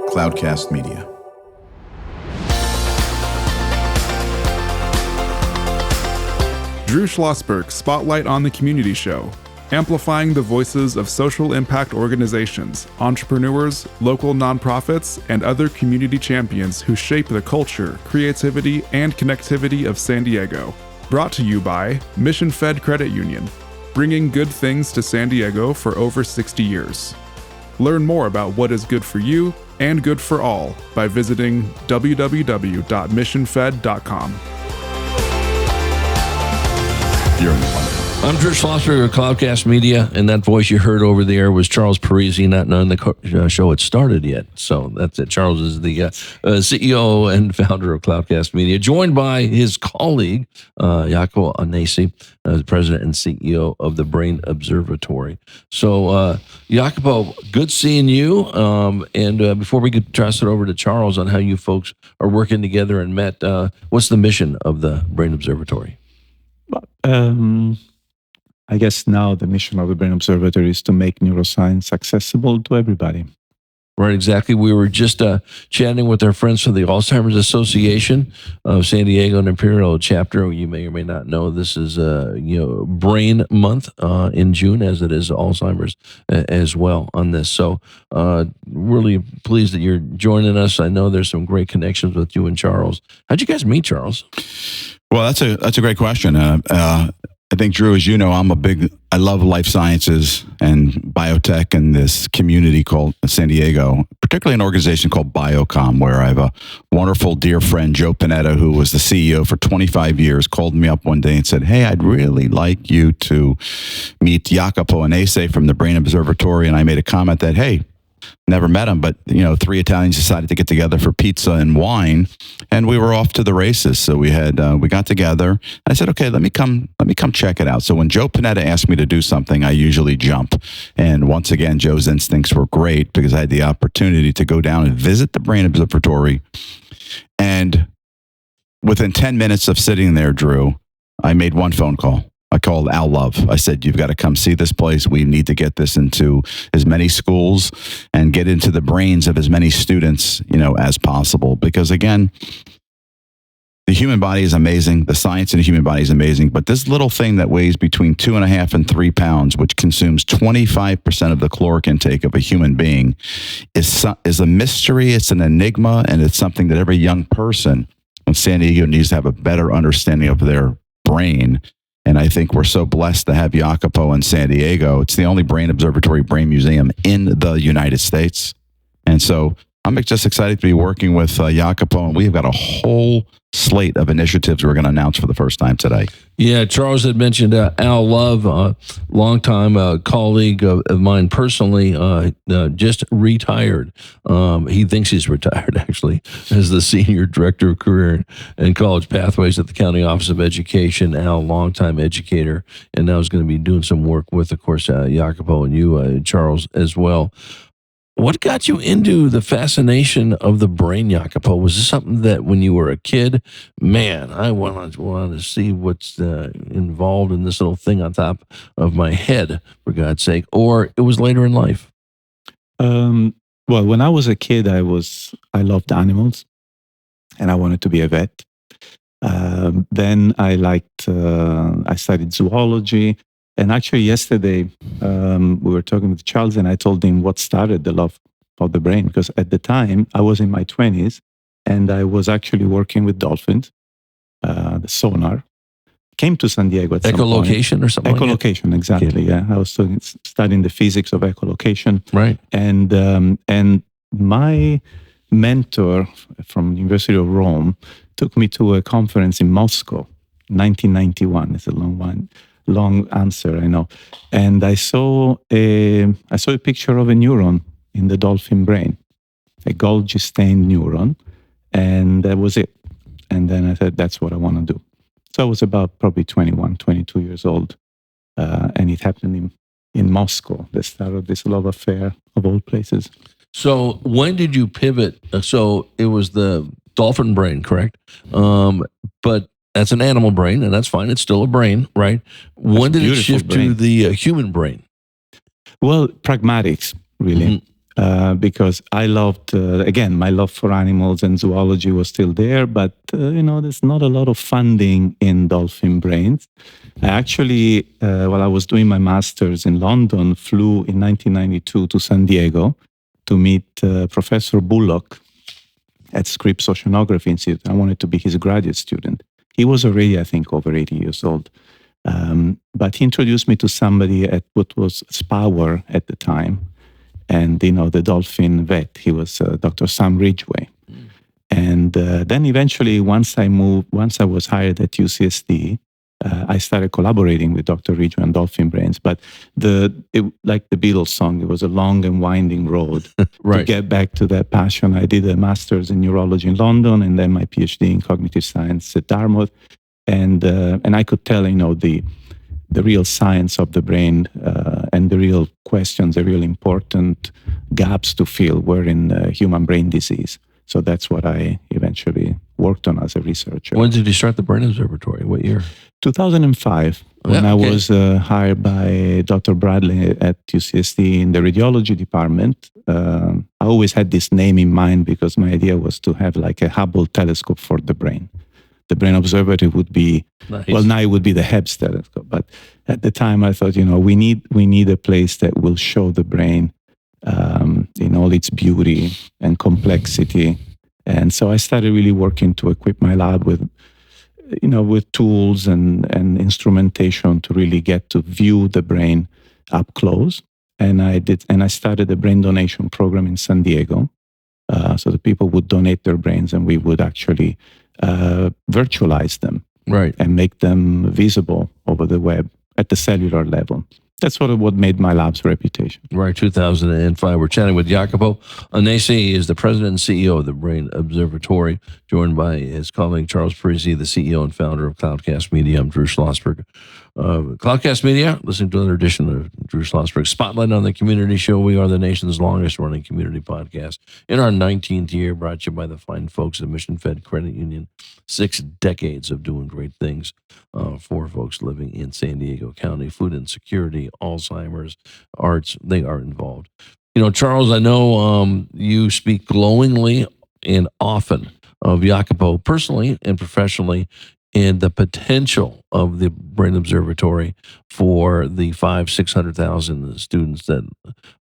Cloudcast Media. Drew Schlosberg Spotlight on the Community Show, amplifying the voices of social impact organizations, entrepreneurs, local nonprofits, and other community champions who shape the culture, creativity, and connectivity of San Diego. Brought to you by Mission Fed Credit Union, bringing good things to San Diego for over 60 years. Learn more about what is good for you and good for all by visiting www.missionfed.com. You're in the fun. I'm Drew Schlosberg of Cloudcast Media, and that voice you heard over there was Charles Parisi, not knowing the show had started yet. So that's it. Charles is the CEO and founder of Cloudcast Media, joined by his colleague, Jacopo Annese, the president and CEO of the Brain Observatory. So, Jacopo, good seeing you. And before we could toss it over to Charles on how you folks are working together and met, what's the mission of the Brain Observatory? I guess now the mission of the Brain Observatory is to make neuroscience accessible to everybody. Right, exactly. We were just chatting with our friends from the Alzheimer's Association of San Diego and Imperial chapter. You may or may not know this is Brain Month in June, as it is Alzheimer's as well on this. So really pleased that you're joining us. I know there's some great connections with you and Charles. How'd you guys meet, Charles? Well, that's a great question. I think, Drew, as you know, I love life sciences and biotech and this community called San Diego, particularly an organization called Biocom, where I have a wonderful dear friend, Joe Panetta, who was the CEO for 25 years, called me up one day and said, "Hey, I'd really like you to meet Jacopo Annese from the Brain Observatory." And I made a comment that, hey, never met him, but three Italians decided to get together for pizza and wine, and we were off to the races. So we got together. And I said, "Okay, let me come check it out." So when Joe Panetta asked me to do something, I usually jump. And once again, Joe's instincts were great because I had the opportunity to go down and visit the Brain Observatory. And within 10 minutes of sitting there, Drew, I made one phone call. I called Al Love. I said, "You've got to come see this place. We need to get this into as many schools and get into the brains of as many students, as possible." Because again, the human body is amazing. The science in the human body is amazing. But this little thing that weighs between 2.5 and 3 pounds, which consumes 25% of the caloric intake of a human being, is a mystery. It's an enigma, and it's something that every young person in San Diego needs to have a better understanding of their brain. And I think we're so blessed to have Jacopo in San Diego. It's the only Brain Observatory Brain Museum in the United States. And so I'm just excited to be working with Jacopo, and we've got a whole slate of initiatives we're going to announce for the first time today. Yeah, Charles had mentioned Al Love, longtime colleague of mine personally, just retired. He thinks he's retired, actually, as the Senior Director of Career and College Pathways at the County Office of Education. Al, longtime educator, and now is going to be doing some work with, of course, Jacopo and you, Charles, as well. What got you into the fascination of the brain, Jacopo? Was this something that when you were a kid, man, I want to see what's involved in this little thing on top of my head, for God's sake, or it was later in life? Well, when I was a kid, I loved animals, and I wanted to be a vet. Then I studied zoology. And actually, yesterday, we were talking with Charles, and I told him what started the love of the brain. Because at the time, I was in my 20s, and I was actually working with dolphins, the sonar. Came to San Diego at some point. Echolocation or something Echolocation, like exactly, yeah. I was studying the physics of echolocation. Right. And my mentor from the University of Rome took me to a conference in Moscow, 1991. It's a long answer, I know. And I saw a picture of a neuron in the dolphin brain, a Golgi-stained neuron, and that was it. And then I said, that's what I want to do. So I was about probably 21, 22 years old, and it happened in Moscow, the start of this love affair of all places. So when did you pivot? So it was the dolphin brain, correct? But that's an animal brain, and that's fine. It's still a brain, right? When did it shift to the human brain? Well, pragmatics, really. because I loved, again, my love for animals and zoology was still there, but, there's not a lot of funding in dolphin brains. I actually, while I was doing my master's in London, flew in 1992 to San Diego to meet Professor Bullock at Scripps Oceanography Institute. I wanted to be his graduate student. He was already, I think, over 80 years old. But he introduced me to somebody at what was SPAWR at the time. And, the dolphin vet, he was Dr. Sam Ridgway. And then eventually, once I was hired at UCSD, I started collaborating with Dr. Ridgway on dolphin brains. But like the Beatles song, it was a long and winding road Right. to get back to that passion. I did a master's in neurology in London and then my PhD in cognitive science at Dartmouth. And I could tell, the real science of the brain and the real questions, the real important gaps to fill were in human brain disease. So that's what I eventually worked on as a researcher. When did you start the Brain Observatory? What year? 2005, when I was hired by Dr. Bradley at UCSD in the radiology department. I always had this name in mind because my idea was to have like a Hubble telescope for the brain. The Brain Observatory would be, Nice. well, now it would be the Hebb telescope. But at the time, I thought, we need a place that will show the brain in all its beauty and complexity. And so I started really working to equip my lab with tools and instrumentation to really get to view the brain up close. And I started a brain donation program in San Diego. So the people would donate their brains and we would actually virtualize them, Right. and make them visible over the web at the cellular level. That's sort of what made my lab's reputation. Right, 2005. We're chatting with Jacopo Annese. He is the president and CEO of the Brain Observatory, joined by his colleague Charles Parisi, the CEO and founder of Cloudcast Media. I'm Drew Schlosberg. Cloudcast Media, listening to another edition of Drew Schlosberg Spotlight on the Community Show. We are the nation's longest running community podcast in our 19th year, brought to you by the fine folks at Mission Fed Credit Union. 6 decades of doing great things for folks living in San Diego County. Food insecurity, Alzheimer's, arts, they are involved. Charles, I know you speak glowingly and often of Jacopo personally and professionally, and the potential of the Brain Observatory for the 600,000 students that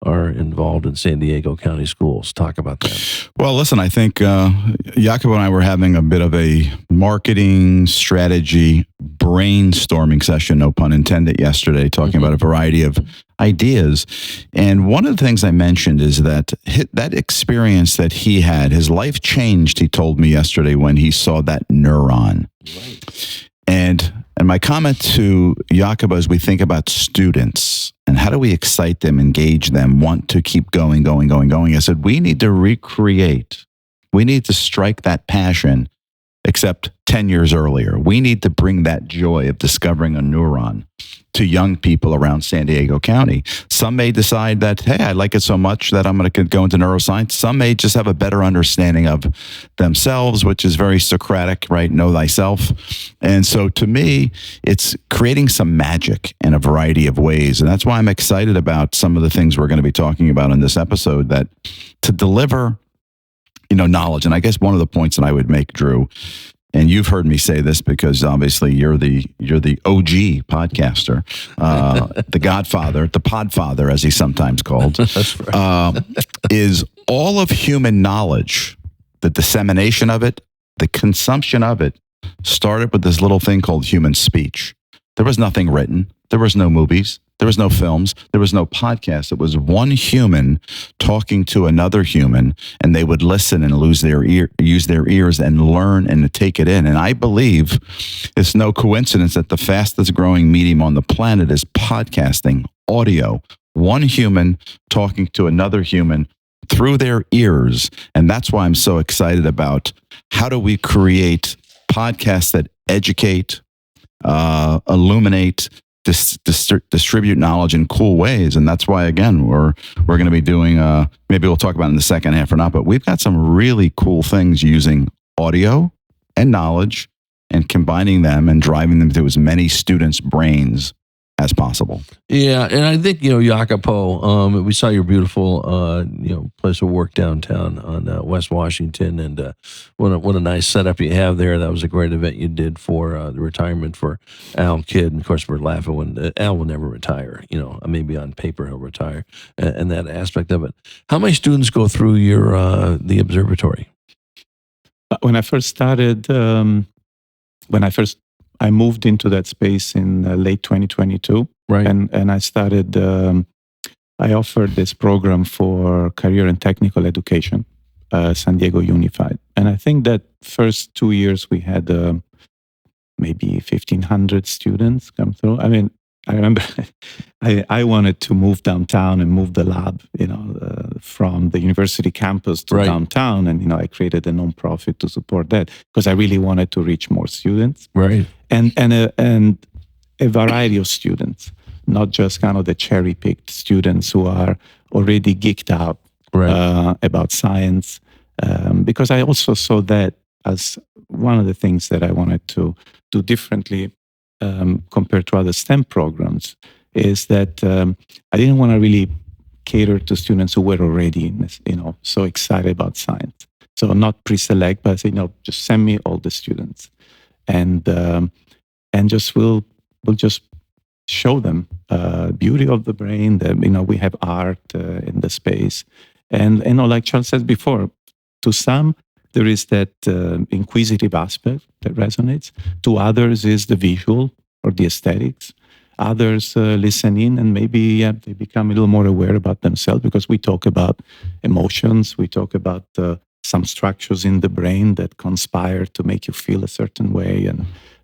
are involved in San Diego County schools. Talk about that. Well, listen, I think Jacopo and I were having a bit of a marketing strategy brainstorming session, no pun intended, yesterday, talking about a variety of ideas. And one of the things I mentioned is that that experience that he had, his life changed, he told me yesterday, when he saw that neuron. Right. And my comment to Jacopo, as we think about students and how do we excite them, engage them, want to keep going, I said, we need to recreate. We need to strike that passion, except 10 years earlier. We need to bring that joy of discovering a neuron to young people around San Diego County. Some may decide that, hey, I like it so much that I'm going to go into neuroscience. Some may just have a better understanding of themselves, which is very Socratic, right? Know thyself. And so to me, it's creating some magic in a variety of ways. And that's why I'm excited about some of the things we're going to be talking about in this episode, that to deliver knowledge. And I guess one of the points that I would make, Drew, and you've heard me say this because obviously you're the OG podcaster, the Godfather, the Podfather, as he's sometimes called. That's right. Is all of human knowledge, the dissemination of it, the consumption of it, started with this little thing called human speech. There was nothing written. There was no movies. There was no films. There was no podcast. It was one human talking to another human, and they would listen and use their ears and learn and take it in. And I believe it's no coincidence that the fastest growing medium on the planet is podcasting, audio. One human talking to another human through their ears. And that's why I'm so excited about how do we create podcasts that educate, illuminate, distribute knowledge in cool ways. And that's why, again, we're going to be doing, maybe we'll talk about it in the second half or not, but we've got some really cool things using audio and knowledge and combining them and driving them to as many students' brains as possible. Yeah, and I think Jacopo. We saw your beautiful place of work downtown on West Washington, and what a nice setup you have there. That was a great event you did for the retirement for Al Kidd. And of course, we're laughing when Al will never retire. Maybe on paper he'll retire, and that aspect of it. How many students go through your the observatory? When I first started, I moved into that space in late 2022. Right. And I started, I offered this program for career and technical education, San Diego Unified. And I think that first 2 years we had maybe 1,500 students come through. I mean, I remember I wanted to move downtown and move the lab, from the university campus to downtown. And, I created a nonprofit to support that because I really wanted to reach more students. Right. And a variety of students, not just kind of the cherry-picked students who are already geeked out about science. Because I also saw that as one of the things that I wanted to do differently compared to other STEM programs, is that I didn't want to really cater to students who were already, so excited about science. So not pre-select, but say, just send me all the students, and just we'll just show them beauty of the brain. That we have art in the space, and like Charles said before, to some there is that inquisitive aspect that resonates. To others is the visual or the aesthetics. Others listen in and maybe they become a little more aware about themselves, because we talk about emotions, we talk about some structures in the brain that conspire to make you feel a certain way.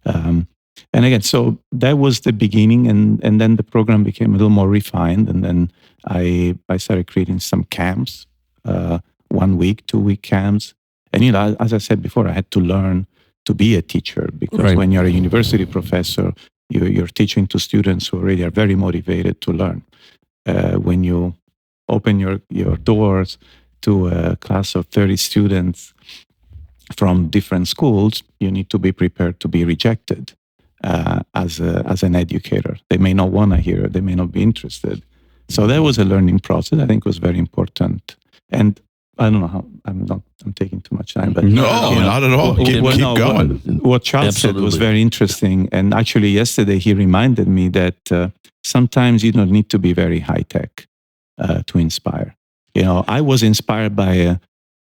And again, so that was the beginning, and then the program became a little more refined, and then I started creating some camps, 1 week, 2 week camps. And as I said before, I had to learn to be a teacher, because when you're a university professor, you're teaching to students who already are very motivated to learn. When you open your doors to a class of 30 students from different schools, you need to be prepared to be rejected as an educator. They may not want to hear it, they may not be interested. So that was a learning process. I think it was very important. And I don't know how, I'm taking too much time, but not at all. Keep going. What Charles said was very interesting. And actually yesterday he reminded me that sometimes you don't need to be very high tech to inspire. I was inspired by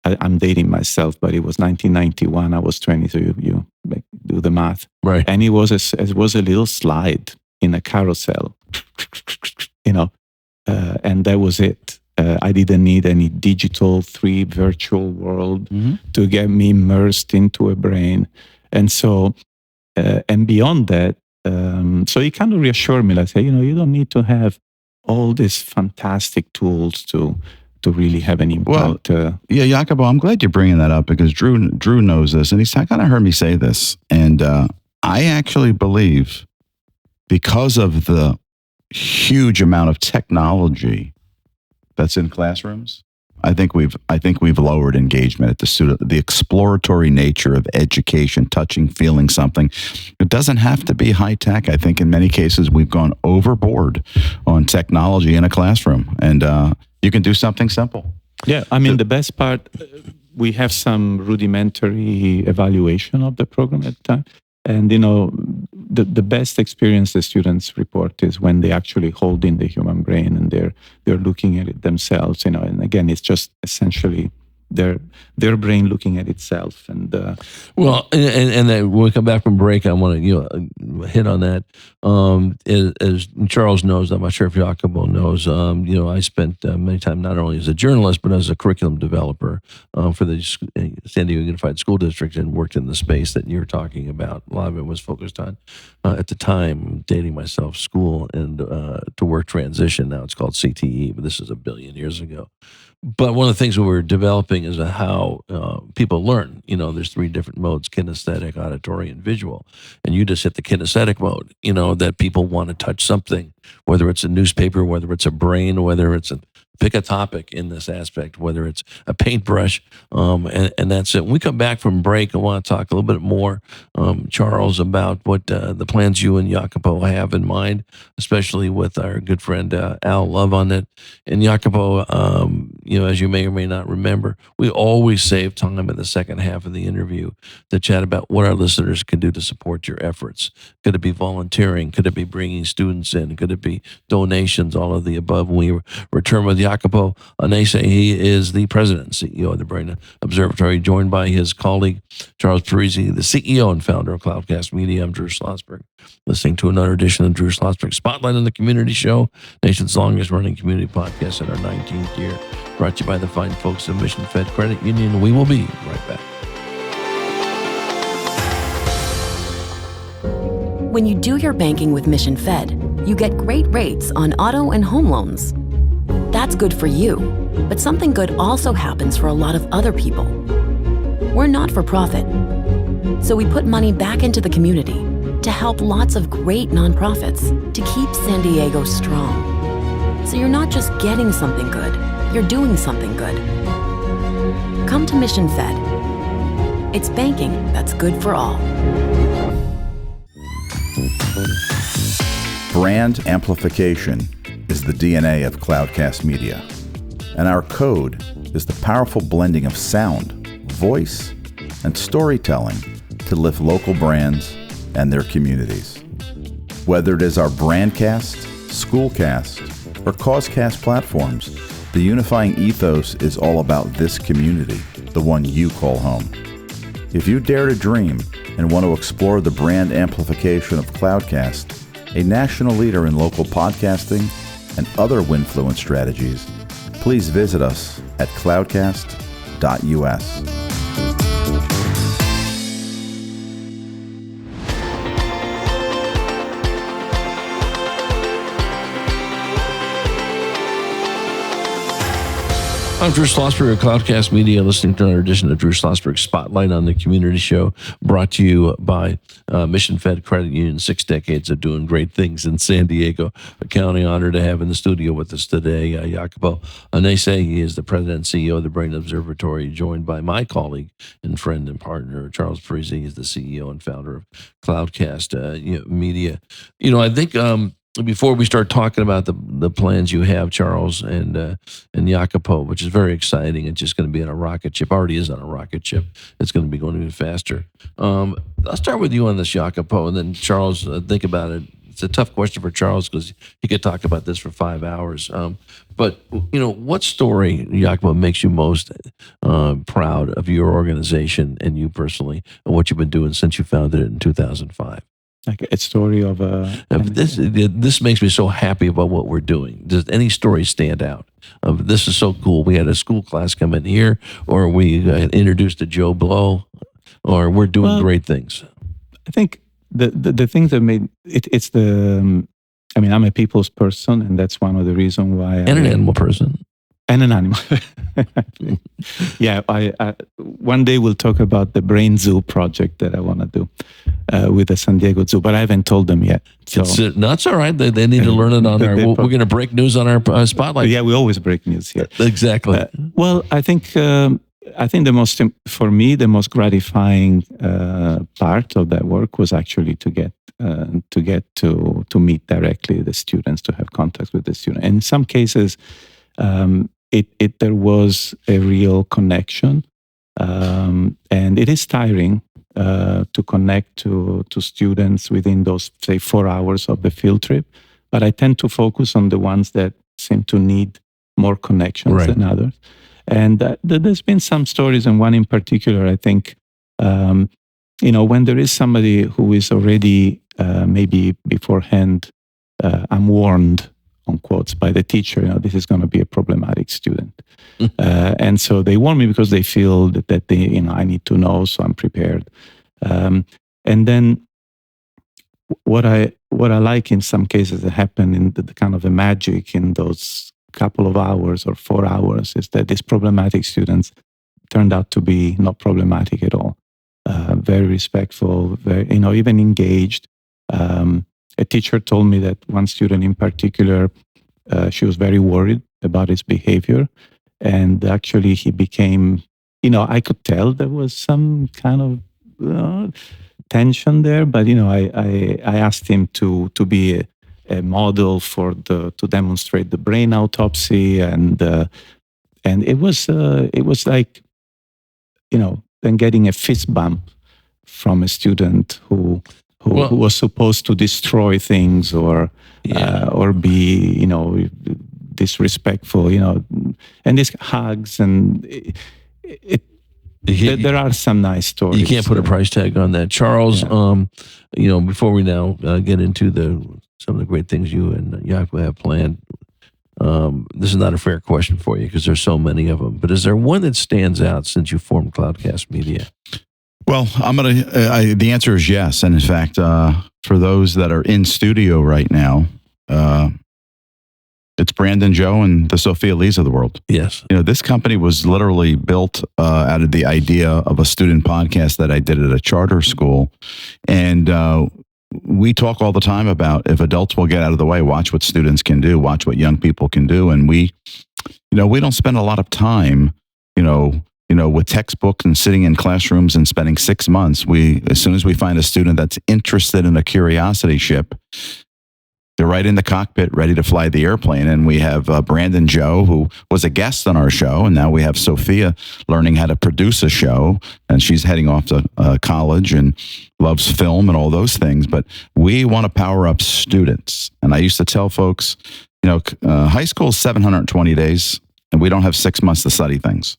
I'm dating myself, but it was 1991. I was 20, so you do the math. Right. And it was a little slide in a carousel, and that was it. I didn't need any digital 3 virtual world to get me immersed into a brain. And so, and beyond that, so it kind of reassured me, like, say, you don't need to have all these fantastic tools to really have an impact. Well, Jacopo, I'm glad you're bringing that up, because Drew knows this, and he's kind of heard me say this. And I actually believe, because of the huge amount of technology that's in classrooms, I think we've lowered engagement at the student. The exploratory nature of education, touching, feeling something. It doesn't have to be high tech. I think in many cases we've gone overboard on technology in a classroom, and you can do something simple. Yeah, I mean, the best part, we have some rudimentary evaluation of the program at the time. And, the best experience the students report is when they actually hold in the human brain and they're looking at it themselves, and again, it's just essentially their brain looking at itself. And well, and then when we come back from break, I want to hit on that. As Charles knows, I'm not sure if Jacopo knows. I spent many times not only as a journalist but as a curriculum developer for the San Diego Unified School District, and worked in the space that you're talking about. A lot of it was focused on, at the time, dating myself, school and to work transition. Now it's called CTE, but this is a billion years ago. But one of the things we were developing is how people learn. There's 3 different modes: kinesthetic, auditory, and visual. And you just hit the kinesthetic mode, that people want to touch something, whether it's a newspaper, whether it's a brain, whether it's a pick a topic in this aspect, whether it's a paintbrush, and that's it. When we come back from break, I want to talk a little bit more, Charles, about what the plans you and Jacopo have in mind, especially with our good friend Al Love on it. And Jacopo, as you may or may not remember, we always save time in the second half of the interview to chat about what our listeners can do to support your efforts. Could it be volunteering? Could it be bringing students in? Could it be donations? All of the above. When we return with Jacopo Annese, he is the president and CEO of the Brain Observatory, joined by his colleague, Charles Parisi, the CEO and founder of Cloudcast Media. I'm Drew Schlosberg, listening to another edition of Drew Schlosberg Spotlight on the Community Show, nation's longest running community podcast in our 19th year, brought to you by the fine folks of Mission Fed Credit Union. We will be right back. When you do your banking with Mission Fed, you get great rates on auto and home loans. That's good for you, but something good also happens for a lot of other people. We're not for profit, so we put money back into the community to help lots of great nonprofits to keep San Diego strong. So you're not just getting something good, you're doing something good. Come to Mission Fed. It's banking that's good for all. Brand amplification is the DNA of Cloudcast Media, and our code is the powerful blending of sound, voice, and storytelling to lift local brands and their communities. Whether it is our Brandcast, Schoolcast, or Causecast platforms, the unifying ethos is all about this community, the one you call home. If you dare to dream and want to explore the brand amplification of Cloudcast, a national leader in local podcasting and other Winfluence strategies, please visit us at cloudcast.us. I'm Drew Schlosberg of Cloudcast Media, listening to another edition of Drew Schlosberg Spotlight on the Community Show, brought to you by Mission Fed Credit Union. 6 decades of doing great things in San Diego. A county honor to have in the studio with us today, Jacopo Annese. He is the president and CEO of the Brain Observatory, joined by my colleague and friend and partner, Charles Parisi. He's the CEO and founder of Cloudcast Media. I think before we start talking about the plans you have, Charles and Jacopo, which is very exciting, it's just going to be on a rocket ship. Already is on a rocket ship. It's going to be going even faster. I'll start with you on this, Jacopo, and then Charles, think about it. It's a tough question for Charles because he could talk about this for 5 hours. But what story, Jacopo, makes you most proud of your organization and you personally, and what you've been doing since you founded it in 2005? Like a story of this makes me so happy about what we're doing. Does any story stand out? This is so cool. We had a school class come in here, or we introduced a Joe Blow, or we're doing great things. I think the things that made it's the. I'm a people's person, and that's one of the reasons why. And an animal person. And an animal. Yeah, I one day we'll talk about the Brain Zoo project that I want to do with the San Diego Zoo, but I haven't told them yet. So that's all right. They need to learn it on our. We're going to break news on our spotlight. Yeah, we always break news here. Exactly. I think for me the most gratifying part of that work was actually to get to meet directly the students, to have contact with the students. And in some cases, there was a real connection, and it is tiring to connect to students within those, say, 4 hours of the field trip. But I tend to focus on the ones that seem to need more connections than others. And there's been some stories, and one in particular, I think, when there is somebody who is already maybe beforehand, I'm warned, on quotes, by the teacher, this is going to be a problematic student. And so they warn me because they feel that they, I need to know, so I'm prepared. And then what I like in some cases that happen in the kind of the magic in those couple of hours or 4 hours is that these problematic students turned out to be not problematic at all. Very respectful, very, even engaged. A teacher told me that one student in particular, she was very worried about his behavior. And actually, he became, I could tell there was some kind of tension there. But, I asked him to be a model to demonstrate the brain autopsy. And it was like, then getting a fist bump from a student who was supposed to destroy things or be, disrespectful, and these hugs and there are some nice stories. You can't put a price tag on that, Charles. Yeah. Before we now get into some of the great things you and Jacopo have planned. This is not a fair question for you because there's so many of them. But is there one that stands out since you formed Cloudcast Media? Well, the answer is yes. And in fact, for those that are in studio right now, it's Brandon Joe and the Sophia Lees of the world. Yes. This company was literally built out of the idea of a student podcast that I did at a charter school. And we talk all the time about if adults will get out of the way, watch what students can do, watch what young people can do. And we don't spend a lot of time, with textbooks and sitting in classrooms and spending 6 months. As soon as we find a student that's interested in a curiosity ship, they're right in the cockpit, ready to fly the airplane. And we have Brandon Joe, who was a guest on our show. And now we have Sophia learning how to produce a show. And she's heading off to college and loves film and all those things. But we want to power up students. And I used to tell folks, high school is 720 days, and we don't have 6 months to study things.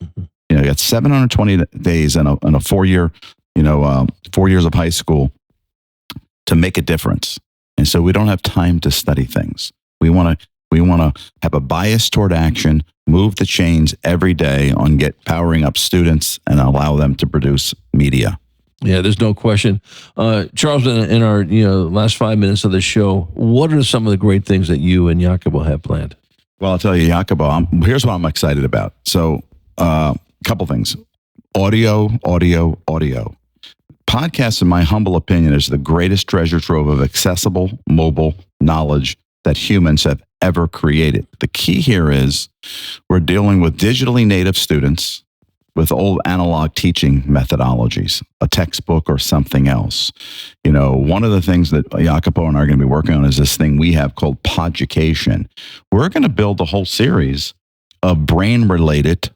You got 720 days in a 4-year, 4 years of high school to make a difference. And so we don't have time to study things. We want to have a bias toward action, move the chains every day on powering up students and allow them to produce media. Yeah, there's no question. Charles, in our last 5 minutes of the show, what are some of the great things that you and Jacopo have planned? Well, I'll tell you, Jacopo, here's what I'm excited about. So a couple things. Audio. Podcasts, in my humble opinion, is the greatest treasure trove of accessible, mobile knowledge that humans have ever created. The key here is we're dealing with digitally native students with old analog teaching methodologies, a textbook or something else. One of the things that Jacopo and I are going to be working on is this thing we have called Podjucation. We're going to build a whole series of brain-related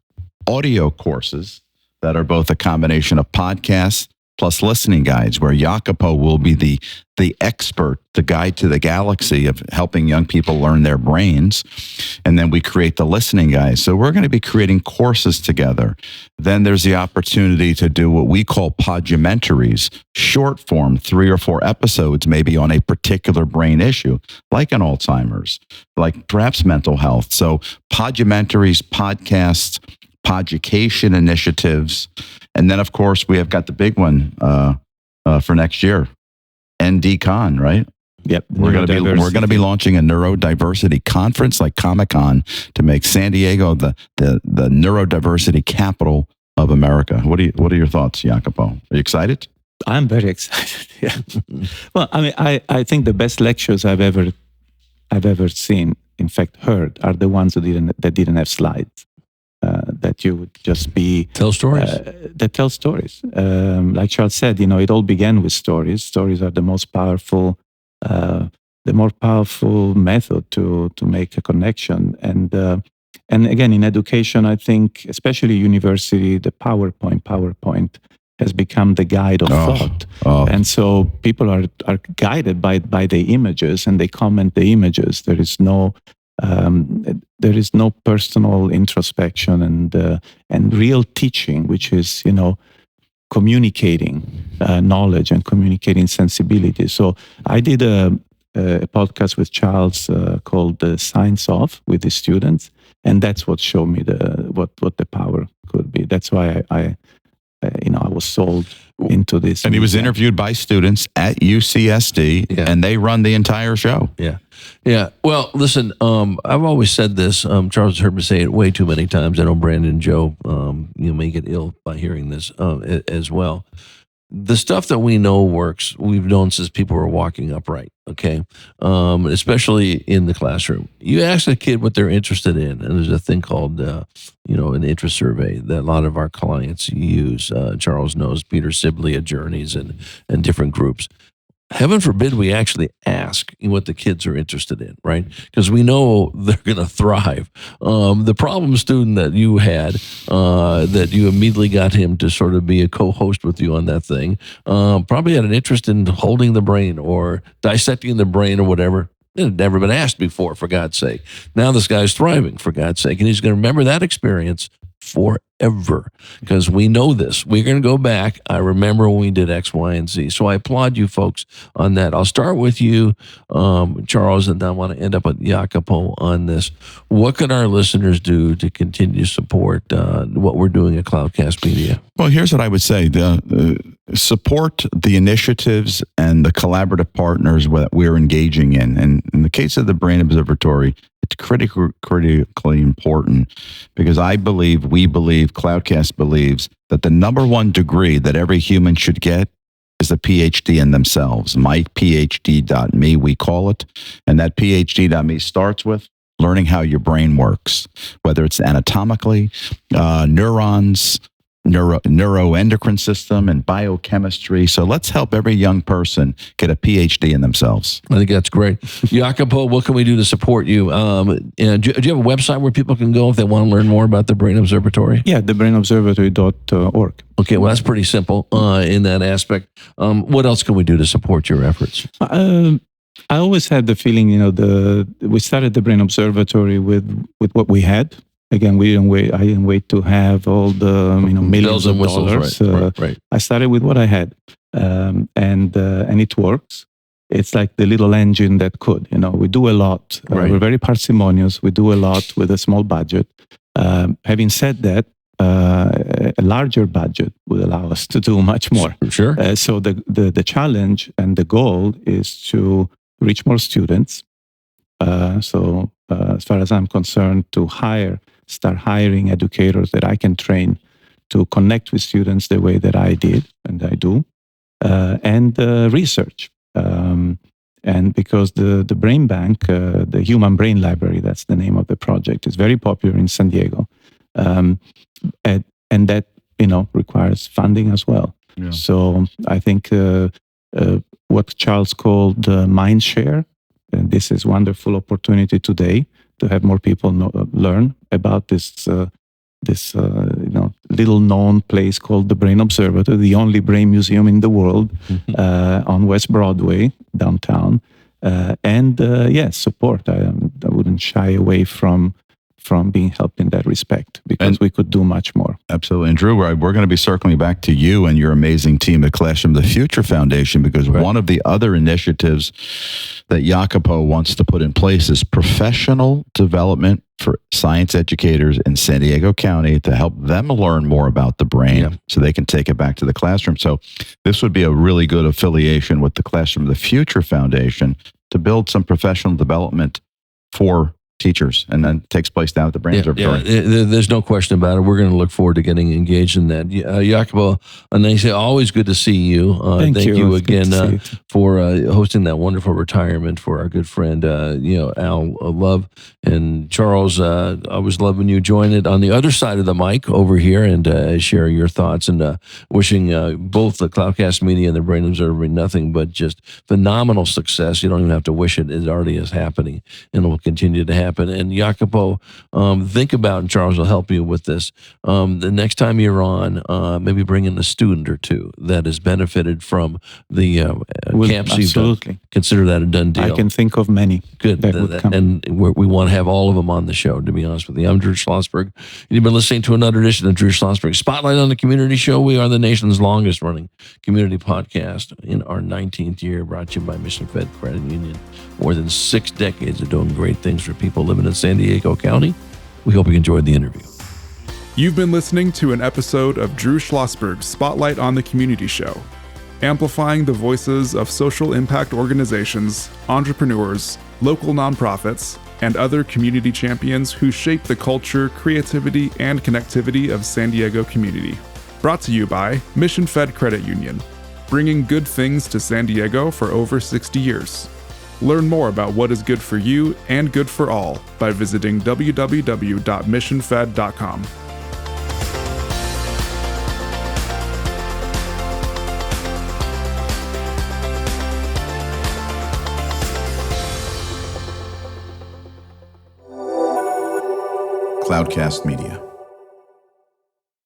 audio courses that are both a combination of podcasts plus listening guides, where Jacopo will be the expert, the guide to the galaxy of helping young people learn their brains. And then we create the listening guides. So we're going to be creating courses together. Then there's the opportunity to do what we call podumentaries, short form, 3 or 4 episodes, maybe on a particular brain issue, like an Alzheimer's, like perhaps mental health. So podumentaries, podcasts, Podjucation initiatives. And then, of course, we have got the big one for next year, NDCon, right? Yep. We're going to be launching a neurodiversity conference like Comic-Con to make San Diego the neurodiversity capital of America. What are your thoughts, Jacopo? Are you excited? I'm very excited. Yeah. Well, I mean, I think the best lectures I've ever seen, in fact, heard, are the ones that didn't have slides. That you would just tell stories. That tell stories. Like Charles said, it all began with stories. Stories are the most powerful, method to make a connection. And again, in education, I think, especially university, the PowerPoint has become the guide of thought. And so people are guided by the images, and they comment the images. There is no personal introspection and real teaching, which is communicating knowledge and communicating sensibility. So I did a podcast with Charles called "The Science of" with the students, and that's what showed me what the power could be. That's why I was sold into this. And he was interviewed by students at UCSD, and they run the entire show. Yeah. Yeah. Well, listen, I've always said this. Charles heard me say it way too many times. I know Brandon and Joe, may get ill by hearing this as well. the stuff that we know works, we've known since people were walking upright, okay? Especially in the classroom. You ask a kid what they're interested in, and there's a thing called, an interest survey that a lot of our clients use. Charles knows, Peter Sibley at Journeys and different groups. Heaven forbid we actually ask what the kids are interested in, right? Because we know they're going to thrive. The problem student that you had, that you immediately got him to sort of be a co-host with you on that thing, probably had an interest in holding the brain or dissecting the brain or whatever. It had never been asked before, for God's sake. Now this guy's thriving, for God's sake, and he's going to remember that experience forever, because we know this. We're going to go back. I remember when we did X, Y, and Z. So I applaud you folks on that. I'll start with you, Charles, and then I want to end up with Jacopo on this. What can our listeners do to continue to support what we're doing at Cloudcast Media? Well, here's what I would say. Support the initiatives and the collaborative partners that we're engaging in. And in the case of the Brain Observatory, it's critically important, because we believe, Cloudcast believes, that the number one degree that every human should get is a PhD in themselves. MyPhD.me, we call it. And that PhD.me starts with learning how your brain works, whether it's anatomically, neurons, neuroendocrine system, and biochemistry. So let's help every young person get a PhD in themselves. I think that's great. Jacopo, what can we do to support you? And do you have a website where people can go if they want to learn more about the Brain Observatory? Yeah, thebrainobservatory.org. Okay, well, that's pretty simple in that aspect. What else can we do to support your efforts? I always had the feeling, we started the Brain Observatory with what we had. Again, I didn't wait to have all the millions of dollars. Right. I started with what I had, and it works. It's like the little engine that could. We do a lot. Right. We're very parsimonious. We do a lot with a small budget. Having said that, a larger budget would allow us to do much more. Sure. So the challenge and the goal is to reach more students. So as far as I'm concerned, to start hiring educators that I can train to connect with students the way that I did and I do, and research. And because the Brain Bank, the Human Brain Library, that's the name of the project, is very popular in San Diego. And that, requires funding as well. Yeah. So I think what Charles called mind share, and this is a wonderful opportunity today to have more people learn about this little known place called the Brain Observatory, the only brain museum in the world, on West Broadway downtown. Support. I wouldn't shy away from being helped in that respect, because we could do much more. Absolutely. And Drew, we're going to be circling back to you and your amazing team at Classroom of the Future Foundation, because one of the other initiatives that Jacopo wants to put in place is professional development for science educators in San Diego County to help them learn more about the brain so they can take it back to the classroom. So this would be a really good affiliation with the Classroom of the Future Foundation to build some professional development for teachers, and then takes place down at the Brain Observatory. Yeah, there's no question about it. We're going to look forward to getting engaged in that. Jacopo Annese, always good to see you. Thank you again for hosting that wonderful retirement for our good friend, Al Love. And Charles, I was loving you join it on the other side of the mic over here and share your thoughts, and wishing both the Cloudcast Media and the Brain Observatory nothing but just phenomenal success. You don't even have to wish it. It already is happening, and it will continue to happen. And Jacopo, think about, and Charles will help you with this, the next time you're on, maybe bring in a student or two that has benefited from the camps you've done. Consider that a done deal. I can think of many. Good. And we want to have all of them on the show, to be honest with you. I'm Drew Schlosberg. You've been listening to another edition of Drew Schlosberg Spotlight on the Community Show. We are the nation's longest running community podcast in our 19th year, brought to you by Mission Fed Credit Union. More than 6 decades of doing great things for people living in San Diego County. We hope you enjoyed the interview. You've been listening to an episode of Drew Schlosberg's Spotlight on the Community Show, amplifying the voices of social impact organizations, entrepreneurs, local nonprofits, and other community champions who shape the culture, creativity, and connectivity of San Diego community. Brought to you by Mission Fed Credit Union, bringing good things to San Diego for over 60 years. Learn more about what is good for you and good for all by visiting www.missionfed.com. Cloudcast Media.